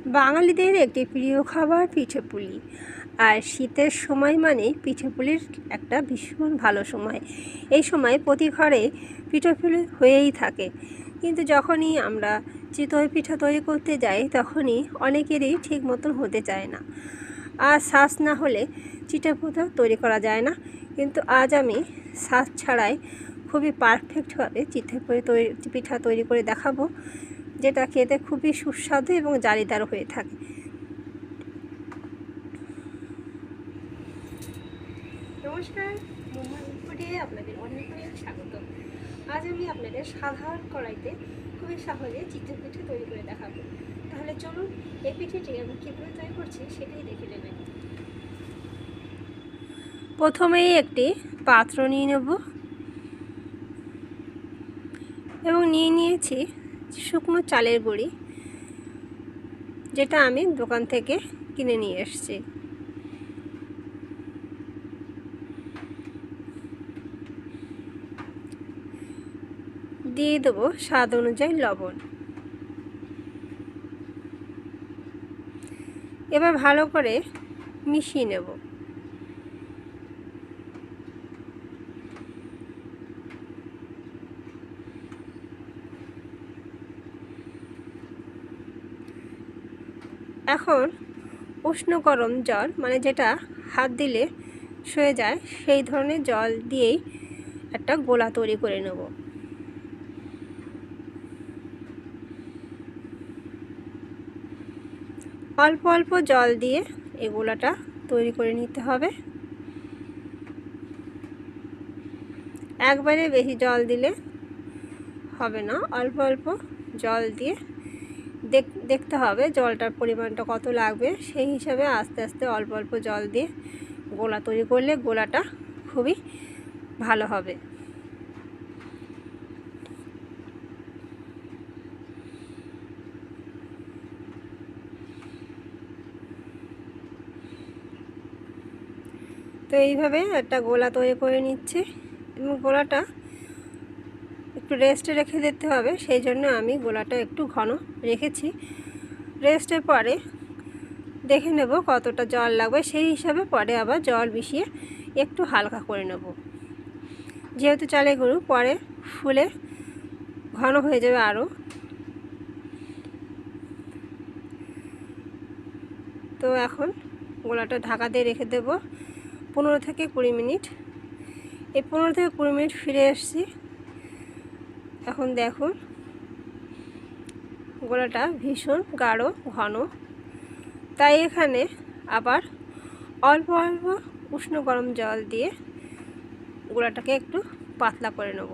বাঙালিদের একটি প্রিয় খাবার পিঠেপুলি। আর শীতের সময় মানে পিঠেপুলির একটা ভীষণ ভালো সময়। এই সময় প্রতি ঘরে পিঠেপুলি হয়েই থাকে। কিন্তু যখনই আমরা চিতই পিঠা তৈরি করতে যাই তখনই অনেকেরই ঠিক মতন হতে চায় না। আর শাঁস না হলে পিঠা তৈরি করা যায় না। কিন্তু আজ আমি শাঁস ছাড়াই খুবই পারফেক্টভাবে পিঠা তৈরি করে দেখাবো, যেটা খেতে খুবই সুস্বাদু এবং জালিদার হয়ে থাকে। নমস্কার, মোমো ফুডে আপনাদের অনেক অনেক স্বাগত। আজ আমি আপনাদের সাধারণ কড়াইতে খুবই সহজে চিতই পিঠে তৈরি করে দেখাবো। তাহলে চলুন এই পিঠেটি আমি কীভাবে তৈরি করছি সেটাই দেখে নেবেন। প্রথমেই একটি পাত্র নিয়ে নেব এবং নিয়ে নিয়েছি শুকনো চালের গুঁড়ি, যেটা আমি দোকান থেকে কিনে নিয়ে এসেছি। দিয়ে দেবো স্বাদ অনুযায়ী লবণ। এবার ভালো করে মিশিয়ে নেব। এখন উষ্ণ গরম জল, মানে যেটা হাত দিলে সয়ে যায়, সেই ধরনের জল দিয়েই একটা গোলা তৈরি করে নেব। অল্প অল্প জল দিয়ে এই গোলাটা তৈরি করে নিতে হবে। একবারে বেশি জল দিলে হবে না, অল্প অল্প জল দিয়ে দেখতে হবে জলটার পরিমাণটা কত লাগবে, সেই হিসাবে আস্তে আস্তে অল্প অল্প জল দিয়ে গোলা তৈরি করলে গোলাটা খুবই ভালো হবে। তো এইভাবে একটা গোলা তৈরি করে নিচ্ছে এবং গোলাটা একটু রেস্টে রেখে দিতে হবে, সেই জন্য আমি গোলাটা একটু ঘন রেখেছি। রেস্টের পরে দেখে নেব কতটা জল লাগবে, সেই হিসাবে পরে আবার জল মিশিয়ে একটু হালকা করে নেব। যেহেতু চালের গুঁড়ো পরে ফুলে ঘন হয়ে যাবে আরও। তো এখন গোলাটা ঢাকা দিয়ে রেখে দেব 15 থেকে 20 মিনিট। এই 15 থেকে 20 মিনিট ফিরে এসেছি। এখন দেখুন গোলাটা ভীষণ গাঢ় ঘন, তাই এখানে আবার অল্প অল্প উষ্ণ গরম জল দিয়ে গোলাটাকে একটু পাতলা করে নেব।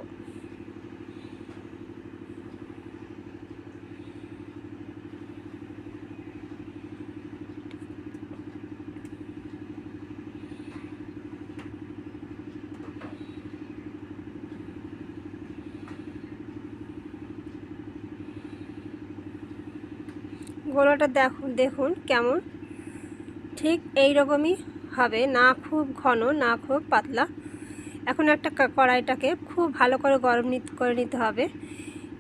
গোলাটা দেখুন কেমন, ঠিক এই রকমই হবে, না খুব ঘন না খুব পাতলা। এখন একটা কড়াইটাকে খুব ভালো করে গরম করে নিতে হবে।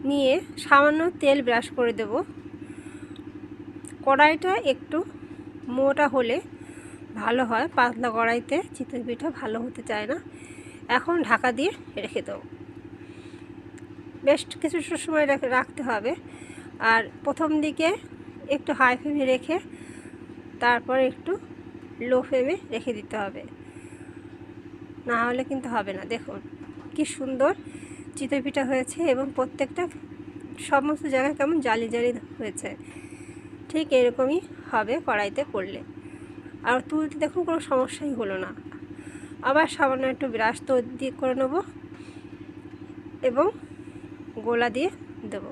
নিয়ে সামান্য তেল ব্রাশ করে দেব। কড়াইটা একটু মোটা হলে ভালো হয়, পাতলা কড়াইতে চিতই পিঠা ভালো হতে চায় না। এখন ঢাকা দিয়ে রেখে দেবো। বেশ কিছু সময় রাখতে হবে। আর প্রথম দিকে একটু হাই ফ্লেমে রেখে তারপর একটু লো ফ্লেমে রেখে দিতে হবে, না হলে কিন্তু হবে না। দেখুন কি সুন্দর চিতই পিঠা হয়েছে এবং প্রত্যেকটা সমস্ত জায়গায় কেমন জালি জালি হয়েছে। ঠিক এরকমই হবে কড়াইতে করলে। আর তুলতে দেখুন কোনো সমস্যাই হলো না। আবার সামান্য একটু ব্রাশ তো দিয়ে করে নেব এবং গোলা দিয়ে দেব।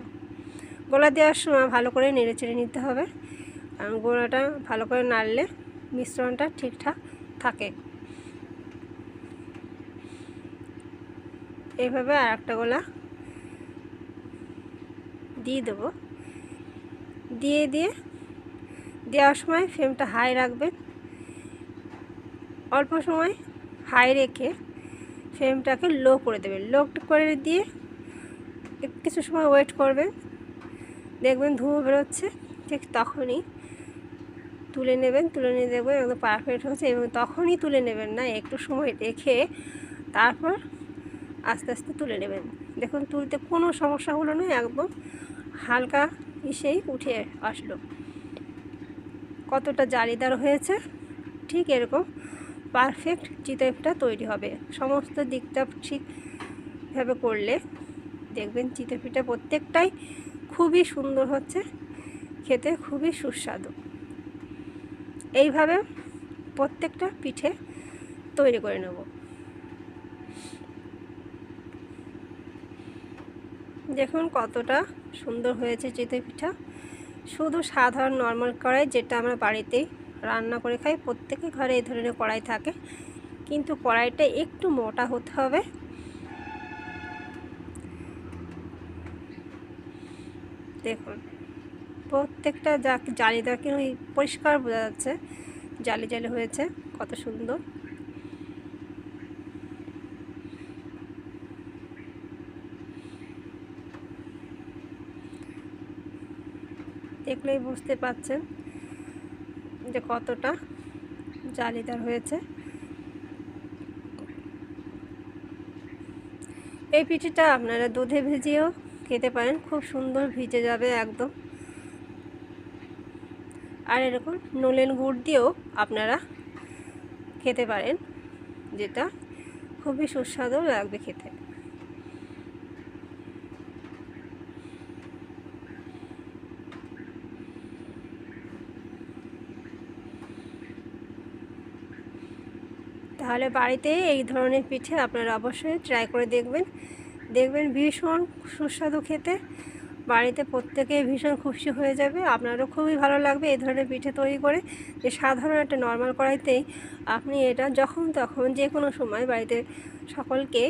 গোলা দেওয়ার সময় ভালো করে নেড়ে চেড়ে নিতে হবে, কারণ গোলাটা ভালো করে নাড়লে মিশ্রণটা ঠিকঠাক থাকে। এইভাবে আর একটা গোলা দিয়ে দেবো। দেওয়ার সময় ফ্লেমটা হাই রাখবেন। অল্প সময় হাই রেখে ফ্লেমটাকে লো করে দেবেন। লো করে দিয়ে কিছু সময় ওয়েট করবেন, দেখবেন ধোঁয়া বেরোচ্ছে, ঠিক তখনই তুলে নেবেন, তুলে নিয়ে দেখবেন একদম পারফেক্ট হচ্ছে। এবং তখনই তুলে নেবেন না, একটু সময় রেখে তারপর আস্তে আস্তে তুলে নেবেন। দেখুন তুলতে কোনো সমস্যা হলো না, একদম হালকা ইসেই উঠে আসলো। কতটা জালিদার হয়েছে, ঠিক এরকম পারফেক্ট চিতই পিঠা তৈরি হবে। সমস্ত দিকটা ঠিকভাবে করলে দেখবেন চিতই পিঠা প্রত্যেকটাই খুবই সুন্দর হচ্ছে, খেতে খুবই সুস্বাদু। এইভাবে প্রত্যেকটা পিঠে তৈরি করে নেব। দেখুন কতটা সুন্দর হয়েছে চিতই পিঠা। শুধু সাধারণ নর্মাল কড়াই, যেটা আমরা বাড়িতেই রান্না করে খাই, প্রত্যেকের ঘরে এই ধরনের কড়াই থাকে, কিন্তু কড়াইটা একটু মোটা হতে হবে। দেখুন প্রত্যেকটা জালিদার কিন্তু পরিষ্কার বোঝা যাচ্ছে, জালি জালি হয়েছে, কত সুন্দর। দেখলেই বুঝতে পাচ্ছেন যে কতটা জালিদার হয়েছে। এই পিঠাটা আপনারা দুধে ভিজিয়েও খেতে পারেন, খুব সুন্দর ভিজে যাবে একদম। আর এরকম নলেন গুড় দিয়েও আপনারা খেতে পারেন, যেটা খুবই সুস্বাদু লাগবে খেতে। তাহলে বাড়িতে এই ধরনের পিঠে আপনারা অবশ্যই ট্রাই করে দেখবেন, দেখবেন ভীষণ সুস্বাদু খেতে। বাড়িতে প্রত্যেকে ভীষণ খুশি হয়ে যাবে, আপনারও খুবই ভালো লাগবে এই ধরনের পিঠে তৈরি করে। যে সাধারণ একটা নর্মাল কড়াইতেই আপনি এটা যখন তখন যে কোনো সময় বাড়িতে সকলকে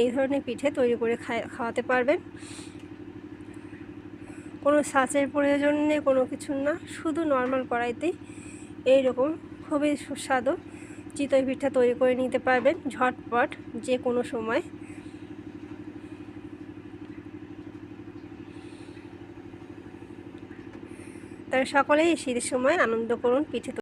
এই ধরনের পিঠে তৈরি করে খাওয়াতে পারবেন। কোনো ছাঁচের প্রয়োজন নেই, কোনো কিছু না, শুধু নর্মাল কড়াইতেই এইরকম খুবই সুস্বাদু চিতই পিঠা তৈরি করে নিতে পারবেন ঝটপট যে কোনো সময়। তাই সকলেই এই শীতের সময় আনন্দ করুন পিঠে।